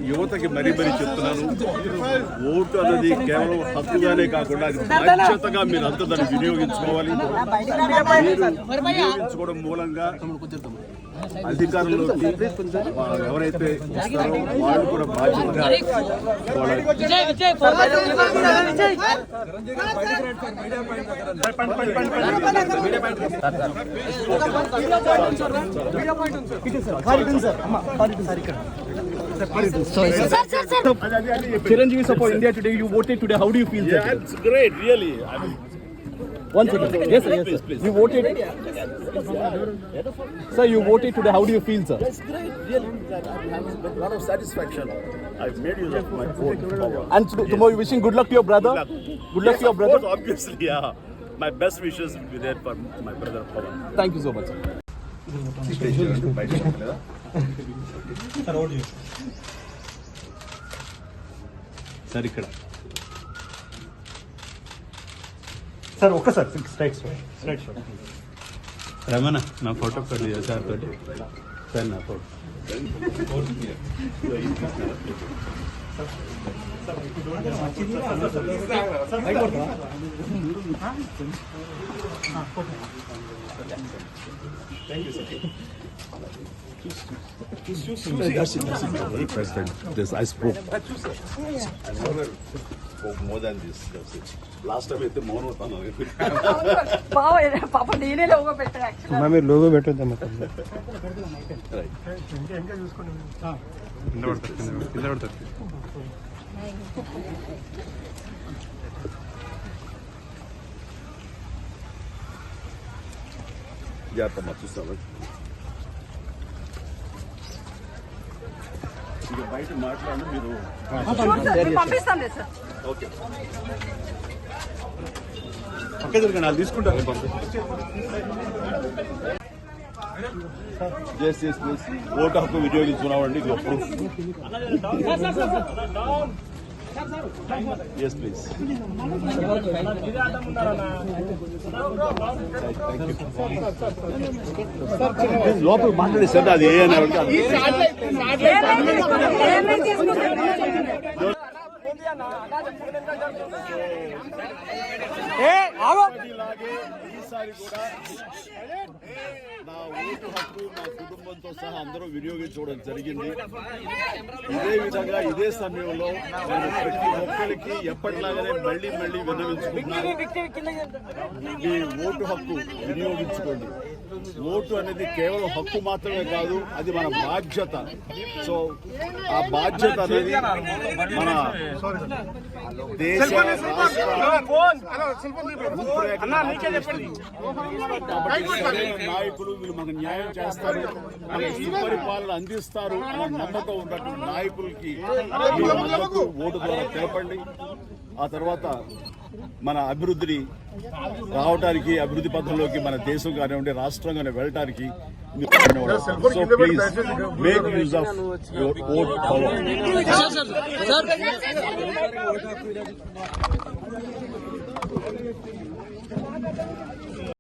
యువతకి మరీ చెప్తున్నాను, ఓటు అనేది కేవలం హక్కుగానే కాకుండా అది బాధ్యతగా మీరు అంతా దాన్ని వినియోగించుకోవాలి. వినియోగించుకోవడం మూలంగా అధికారంలోకి ఎవరైతే వస్తారో వాళ్ళు కూడా బాధ్యతగా Chiranjeevi support India today. You voted today. How do you feel? Yeah, it's great, really. I mean, one second. Yes, sir. Yes, sir. Please. You voted. Sir, you voted today. How do you feel, sir? It's great, really. I have a lot of satisfaction. I've made use of my vote power. And tomorrow, you wishing good luck to your brother. Good luck to your brother. Course, obviously, yeah. My best wishes will be there for my brother Pawan. Thank you so much, sir. Sir, ఇక్కడ sir ఒక్కసారి straight shot Ramana నా photo పెట్టి sir తోటి sir నా photo President, this I spoke. I never spoke more than this. That's it. Last time I మౌనం అవుతాను. పాప నేనే లోగో పెట్టా యాక్చువల్లీ. మీరు లోగో పెట్టొద్దాం మొత్తం. రైట్. ఇంకా చూసుకోండి. కింద పడతారు. జాగ్రత్త చూస్తాను. ఇక బయట మాట్లాడి మీరు పంపిస్తాను సార్. ఓకే పక్క జరగండి, వాళ్ళు తీసుకుంటారు. ఎస్ ఎస్ ప్లీజ్ ఓటు హక్కు వినియోగించుకున్నామండి. ఇది ప్రూఫ్. Yes please. లోపల మాట్లాడి సార్ అది ఏ అని ఈసారి కూడా నా ఓటు హక్కు నా కుటుంబంతో సహా అందరూ వినియోగించుకోవడం జరిగింది. ఇదే విధంగా ఇదే సమయంలో నేను ప్రతి ఒక్కరికి ఎప్పటిలాగానే మళ్ళీ విన్నవించుకుంటున్నాను. ఈ ఓటు హక్కు వినియోగించుకోండి. ఓటు అనేది కేవలం హక్కు మాత్రమే కాదు, అది మన బాధ్యత. సో ఆ బాధ్యత అనేది మన దేశ నాయకులు వీళ్ళు మనకు న్యాయం చేస్తారు, మనకు సుపరిపాలన అందిస్తారు అనే నమ్మకం ఉన్నటువంటి నాయకులకి ఓటు ద్వారా తెలపండి. ఆ తర్వాత మన అభివృద్ధిని రావడానికి, అభివృద్ధి పథంలోకి మన దేశం కానివ్వండి రాష్ట్రంగానే వెళ్ళటానికి so please make use of your vote power.